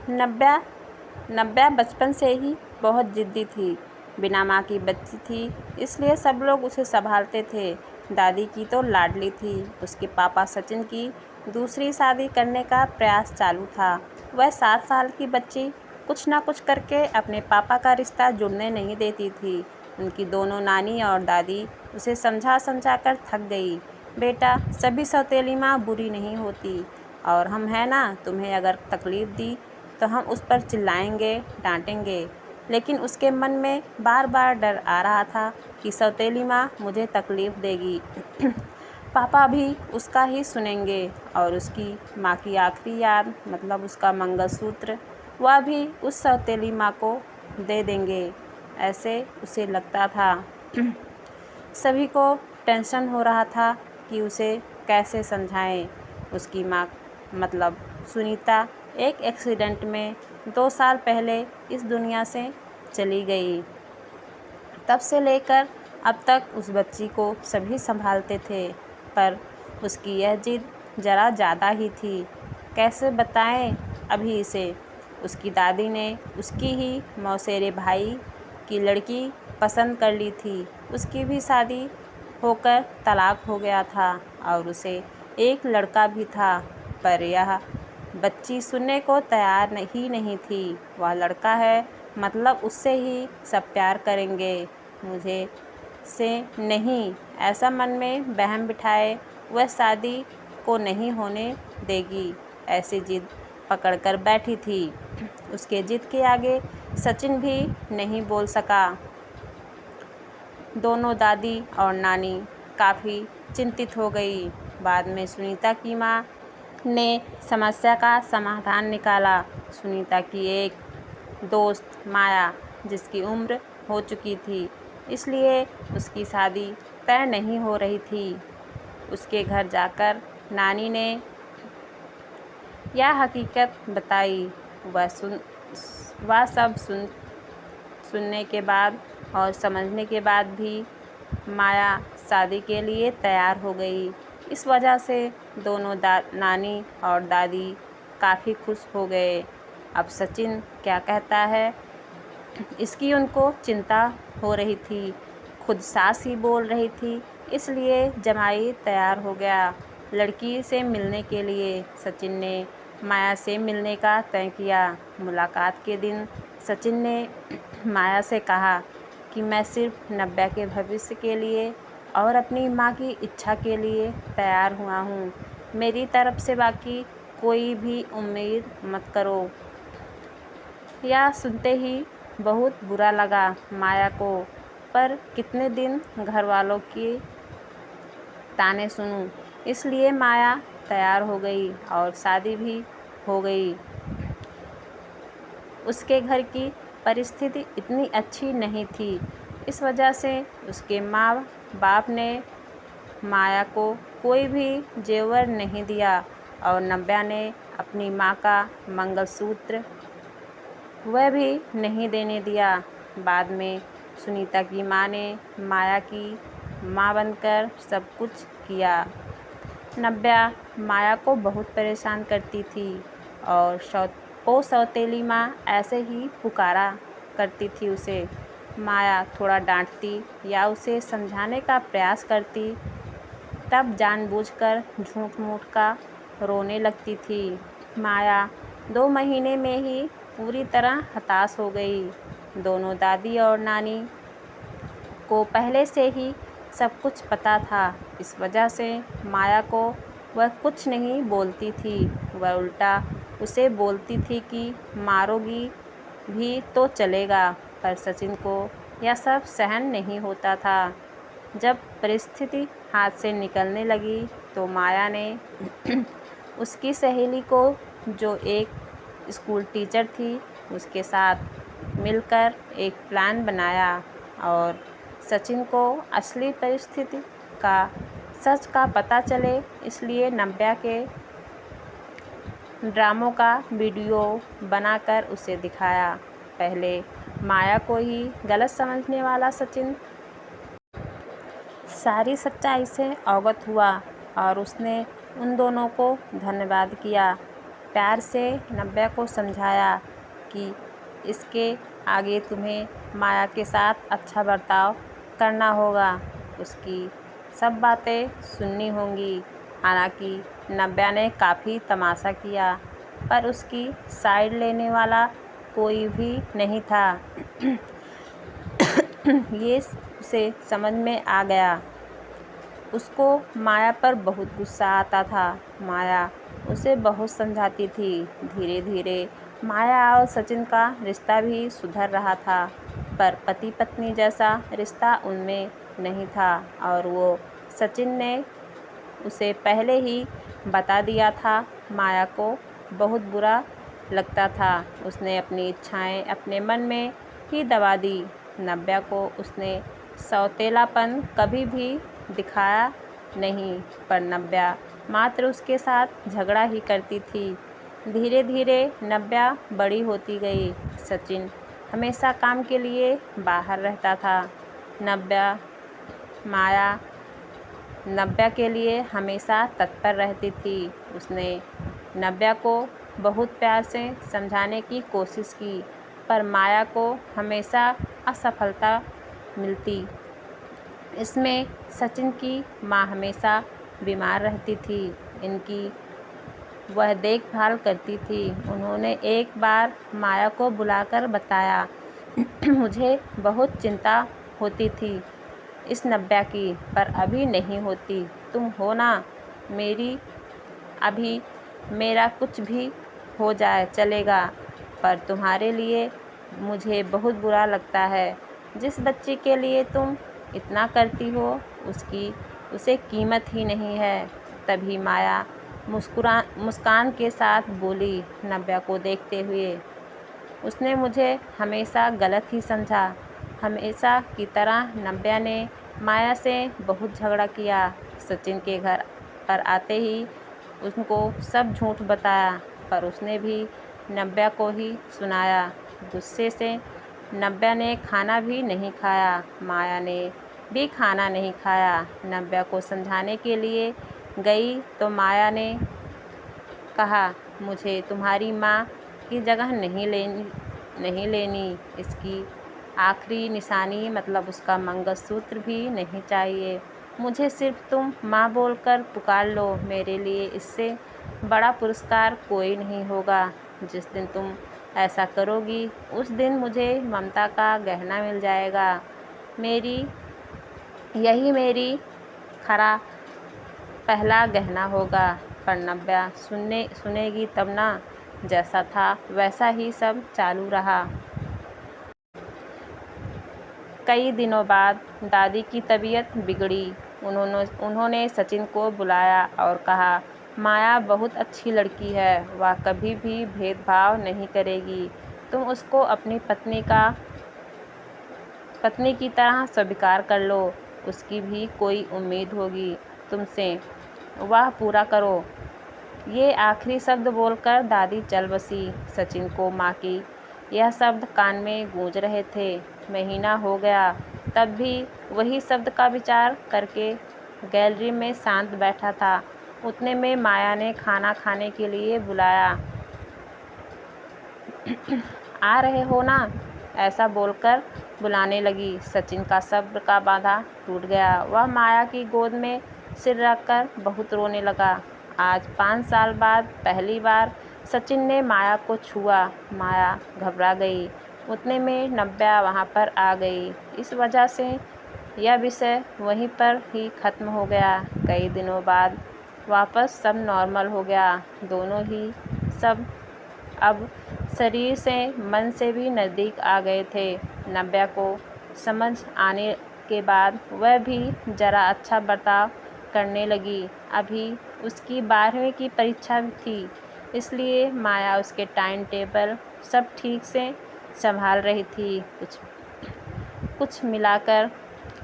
नव्या नव्या बचपन से ही बहुत ज़िद्दी थी। बिना माँ की बच्ची थी, इसलिए सब लोग उसे संभालते थे। दादी की तो लाडली थी। उसके पापा सचिन की दूसरी शादी करने का प्रयास चालू था। वह 7 साल की बच्ची कुछ ना कुछ करके अपने पापा का रिश्ता जुड़ने नहीं देती थी। उनकी दोनों नानी और दादी उसे समझा समझा कर थक गई। बेटा, सभी सौतेली माँ बुरी नहीं होती, और हम हैं ना, तुम्हें अगर तकलीफ़ दी तो हम उस पर चिल्लाएंगे, डांटेंगे। लेकिन उसके मन में बार बार डर आ रहा था कि सौतेली माँ मुझे तकलीफ़ देगी। पापा भी उसका ही सुनेंगे, और उसकी माँ की आखिरी याद मतलब उसका मंगलसूत्र, वह भी उस सौतेली माँ को दे देंगे, ऐसे उसे लगता था। सभी को टेंशन हो रहा था कि उसे कैसे समझाएं। उसकी माँ मतलब सुनीता एक एक्सीडेंट में 2 साल पहले इस दुनिया से चली गई। तब से लेकर अब तक उस बच्ची को सभी संभालते थे, पर उसकी यह जिद ज़रा ज़्यादा ही थी। कैसे बताएं अभी इसे। उसकी दादी ने उसकी ही मौसेरे भाई की लड़की पसंद कर ली थी। उसकी भी शादी होकर तलाक हो गया था, और उसे एक लड़का भी था, पर यह बच्ची सुनने को तैयार नहीं थी। वह लड़का है, मतलब उससे ही सब प्यार करेंगे, मुझे से नहीं। ऐसा मन में वहम बिठाए वह शादी को नहीं होने देगी, ऐसी जिद पकड़ कर बैठी थी। उसके जिद के आगे सचिन भी नहीं बोल सका। दोनों दादी और नानी काफ़ी चिंतित हो गई। बाद में सुनीता की माँ ने समस्या का समाधान निकाला। सुनीता की एक दोस्त माया, जिसकी उम्र हो चुकी थी, इसलिए उसकी शादी तय नहीं हो रही थी। उसके घर जाकर नानी ने यह हकीकत बताई। वह सब सुनने के बाद और समझने के बाद भी माया शादी के लिए तैयार हो गई। इस वजह से दोनों नानी और दादी काफ़ी खुश हो गए। अब सचिन क्या कहता है, इसकी उनको चिंता हो रही थी। खुद सास ही बोल रही थी, इसलिए जमाई तैयार हो गया लड़की से मिलने के लिए। सचिन ने माया से मिलने का तय किया। मुलाकात के दिन सचिन ने माया से कहा कि मैं सिर्फ नव्या के भविष्य के लिए और अपनी माँ की इच्छा के लिए तैयार हुआ हूँ। मेरी तरफ से बाकी कोई भी उम्मीद मत करो। यह सुनते ही बहुत बुरा लगा माया को, पर कितने दिन घर वालों की ताने सुनूं, इसलिए माया तैयार हो गई और शादी भी हो गई। उसके घर की परिस्थिति इतनी अच्छी नहीं थी, इस वजह से उसके माँ बाप ने माया को कोई भी जेवर नहीं दिया, और नव्या ने अपनी माँ का मंगलसूत्र वह भी नहीं देने दिया। बाद में सुनीता की माँ ने माया की माँ बनकर सब कुछ किया। नव्या माया को बहुत परेशान करती थी, और सौतेली माँ ऐसे ही पुकारा करती थी उसे। माया थोड़ा डांटती या उसे समझाने का प्रयास करती, तब जानबूझकर झूठ मूठ का रोने लगती थी। माया 2 महीने में ही पूरी तरह हताश हो गई। दोनों दादी और नानी को पहले से ही सब कुछ पता था। इस वजह से माया को वह कुछ नहीं बोलती थी। वह उल्टा उसे बोलती थी कि मारोगी भी तो चलेगा, पर सचिन को यह सब सहन नहीं होता था। जब परिस्थिति हाथ से निकलने लगी तो माया ने उसकी सहेली को, जो एक स्कूल टीचर थी, उसके साथ मिलकर एक प्लान बनाया, और सचिन को असली परिस्थिति का सच का पता चले, इसलिए नव्या के ड्रामों का वीडियो बनाकर उसे दिखाया। पहले माया को ही गलत समझने वाला सचिन सारी सच्चाई से अवगत हुआ, और उसने उन दोनों को धन्यवाद किया। प्यार से नव्या को समझाया कि इसके आगे तुम्हें माया के साथ अच्छा बर्ताव करना होगा, उसकी सब बातें सुननी होंगी। हालांकि नव्या ने काफ़ी तमाशा किया, पर उसकी साइड लेने वाला कोई भी नहीं था। ये उसे समझ में आ गया। उसको माया पर बहुत गुस्सा आता था। माया उसे बहुत समझाती थी। धीरे धीरे माया और सचिन का रिश्ता भी सुधर रहा था, पर पति पत्नी जैसा रिश्ता उनमें नहीं था और वो सचिन ने उसे पहले ही बता दिया था। माया को बहुत बुरा लगता था। उसने अपनी इच्छाएं अपने मन में ही दबा दी। नव्या को उसने सौतेलापन कभी भी दिखाया नहीं, पर नव्या मात्र उसके साथ झगड़ा ही करती थी। धीरे धीरे नव्या बड़ी होती गई। सचिन हमेशा काम के लिए बाहर रहता था। माया नव्या के लिए हमेशा तत्पर रहती थी। उसने नव्या को बहुत प्यार से समझाने की कोशिश की, पर माया को हमेशा असफलता मिलती। इसमें सचिन की माँ हमेशा बीमार रहती थी। इनकी वह देखभाल करती थी। उन्होंने एक बार माया को बुलाकर बताया, मुझे बहुत चिंता होती थी इस नव्या की, पर अभी नहीं होती। तुम हो ना मेरी, अभी मेरा कुछ भी हो जाए चलेगा, पर तुम्हारे लिए मुझे बहुत बुरा लगता है। जिस बच्ची के लिए तुम इतना करती हो उसे कीमत ही नहीं है। तभी माया मुस्कान के साथ बोली नव्या को देखते हुए, उसने मुझे हमेशा गलत ही समझा। हमेशा की तरह नव्या ने माया से बहुत झगड़ा किया। सचिन के घर पर आते ही उनको सब झूठ बताया, पर उसने भी नव्या को ही सुनाया। गुस्से से नव्या ने खाना भी नहीं खाया। माया ने भी खाना नहीं खाया। नव्या को समझाने के लिए गई तो माया ने कहा, मुझे तुम्हारी माँ की जगह नहीं लेनी। इसकी आखिरी निशानी मतलब उसका मंगलसूत्र भी नहीं चाहिए। मुझे सिर्फ तुम माँ बोलकर पुकार लो। मेरे लिए इससे बड़ा पुरस्कार कोई नहीं होगा। जिस दिन तुम ऐसा करोगी उस दिन मुझे ममता का गहना मिल जाएगा। यही मेरी खरा पहला गहना होगा। पर नव्या सुनेगी तब ना। जैसा था वैसा ही सब चालू रहा। कई दिनों बाद दादी की तबीयत बिगड़ी। उन्होंने सचिन को बुलाया और कहा, माया बहुत अच्छी लड़की है, वह कभी भी भेदभाव नहीं करेगी। तुम उसको अपनी पत्नी की तरह स्वीकार कर लो। उसकी भी कोई उम्मीद होगी तुमसे, वह पूरा करो। ये आखिरी शब्द बोलकर दादी चल बसी। सचिन को माँ की यह शब्द कान में गूंज रहे थे। महीना हो गया, तब भी वही शब्द का विचार करके गैलरी में शांत बैठा था। उतने में माया ने खाना खाने के लिए बुलाया। आ रहे हो ना, ऐसा बोलकर बुलाने लगी। सचिन का सब्र का बांधा टूट गया। वह माया की गोद में सिर रखकर बहुत रोने लगा। आज 5 साल बाद पहली बार सचिन ने माया को छुआ। माया घबरा गई। उतने में नव्या वहाँ पर आ गई। इस वजह से यह विषय वहीं पर ही ख़त्म हो गया। कई दिनों बाद वापस सब नॉर्मल हो गया। दोनों ही सब अब शरीर से मन से भी नज़दीक आ गए थे। नव्या को समझ आने के बाद वह भी ज़रा अच्छा बर्ताव करने लगी। अभी उसकी 12वीं की परीक्षा थी, इसलिए माया उसके टाइम टेबल सब ठीक से संभाल रही थी।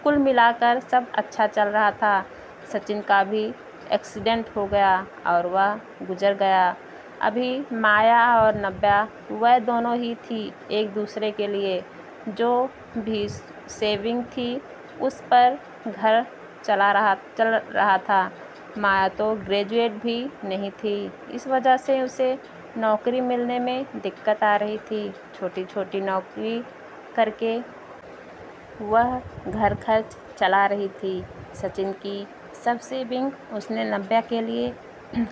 कुल मिलाकर सब अच्छा चल रहा था। सचिन का भी एक्सीडेंट हो गया और वह गुजर गया। अभी माया और नव्या वह दोनों ही थी एक दूसरे के लिए। जो भी सेविंग थी उस पर घर चल रहा था। माया तो ग्रेजुएट भी नहीं थी, इस वजह से उसे नौकरी मिलने में दिक्कत आ रही थी। छोटी छोटी नौकरी करके वह घर खर्च चला रही थी। सचिन की सब सेविंग उसने नव्या के लिए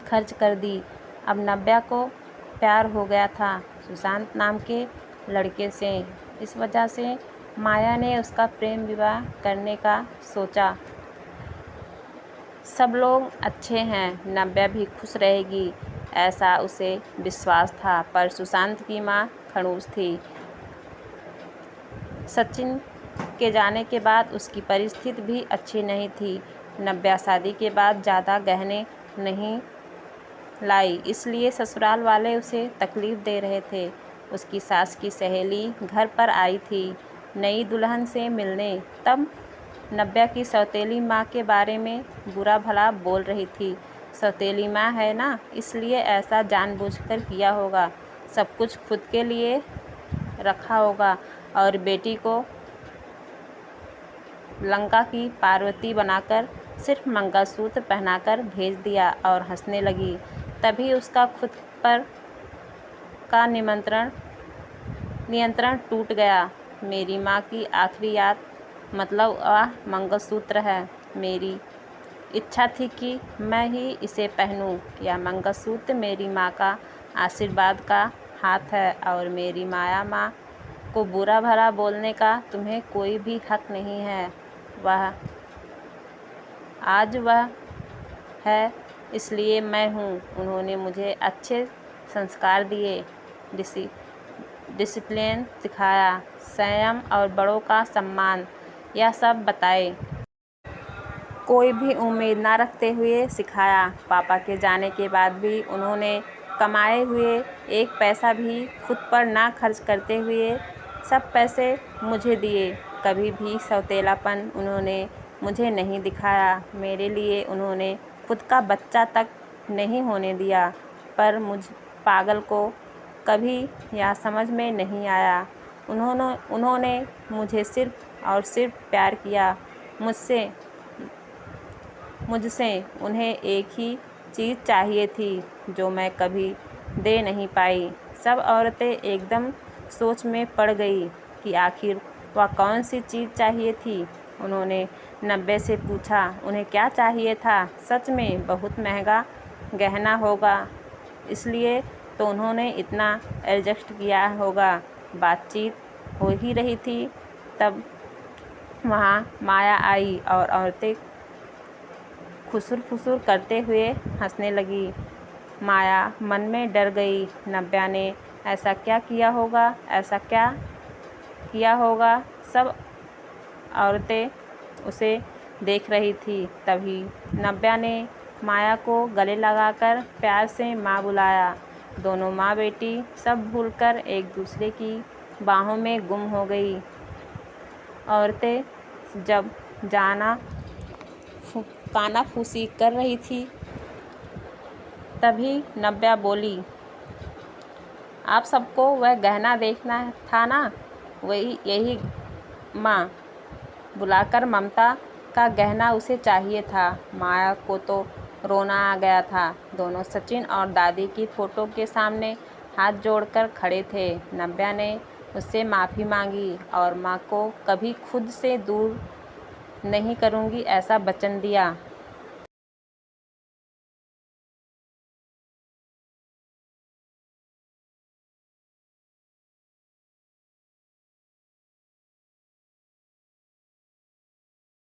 खर्च कर दी। अब नव्या को प्यार हो गया था सुशांत नाम के लड़के से। इस वजह से माया ने उसका प्रेम विवाह करने का सोचा। सब लोग अच्छे हैं, नव्या भी खुश रहेगी, ऐसा उसे विश्वास था। पर सुशांत की माँ खड़ूस थी। सचिन के जाने के बाद उसकी परिस्थिति भी अच्छी नहीं थी। नव्या शादी के बाद ज़्यादा गहने नहीं लाई, इसलिए ससुराल वाले उसे तकलीफ़ दे रहे थे। उसकी सास की सहेली घर पर आई थी नई दुल्हन से मिलने। तब नव्या की सौतेली माँ के बारे में बुरा भला बोल रही थी। सौतेली माँ है ना, इसलिए ऐसा जानबूझकर किया होगा। सब कुछ खुद के लिए रखा होगा और बेटी को लंका की पार्वती बनाकर सिर्फ मंगलसूत्र पहनाकर भेज दिया और हंसने लगी। तभी उसका खुद पर का नियंत्रण टूट गया। मेरी माँ की आखिरी याद मतलब वह मंगलसूत्र है। मेरी इच्छा थी कि मैं ही इसे पहनूं। यह मंगलसूत्र मेरी माँ का आशीर्वाद का हाथ है और मेरी माया माँ को बुरा भला बोलने का तुम्हें कोई भी हक नहीं है। आज वह है इसलिए मैं हूँ। उन्होंने मुझे अच्छे संस्कार दिए, डिसिप्लिन सिखाया, संयम और बड़ों का सम्मान, यह सब बताए। कोई भी उम्मीद ना रखते हुए सिखाया। पापा के जाने के बाद भी उन्होंने कमाए हुए एक पैसा भी खुद पर ना खर्च करते हुए सब पैसे मुझे दिए। कभी भी सौतेलापन उन्होंने मुझे नहीं दिखाया। मेरे लिए उन्होंने खुद का बच्चा तक नहीं होने दिया। पर मुझ पागल को कभी यह समझ में नहीं आया। उन्होंने मुझे सिर्फ और सिर्फ प्यार किया। मुझसे उन्हें एक ही चीज़ चाहिए थी जो मैं कभी दे नहीं पाई। सब औरतें एकदम सोच में पड़ गई कि आखिर वह कौन सी चीज़ चाहिए थी। उन्होंने नव्या से पूछा उन्हें क्या चाहिए था। सच में बहुत महंगा गहना होगा, इसलिए तो उन्होंने इतना एडजस्ट किया होगा। बातचीत हो ही रही थी, तब वहाँ माया आई और औरतें खुसुर फुसुर करते हुए हंसने लगी। माया मन में डर गई। नव्या ने ऐसा क्या किया होगा, ऐसा क्या किया होगा। सब औरतें उसे देख रही थी। तभी नव्या ने माया को गले लगाकर प्यार से माँ बुलाया। दोनों माँ बेटी सब भूलकर एक दूसरे की बाहों में गुम हो गई। औरतें जब कानाफूसी कर रही थी, तभी नव्या बोली, आप सबको वह गहना देखना था ना, यही माँ बुलाकर ममता का गहना उसे चाहिए था। माया को तो रोना आ गया था। दोनों सचिन और दादी की फ़ोटो के सामने हाथ जोड़कर खड़े थे। नव्या ने उससे माफ़ी मांगी और माँ को कभी खुद से दूर नहीं करूँगी ऐसा वचन दिया।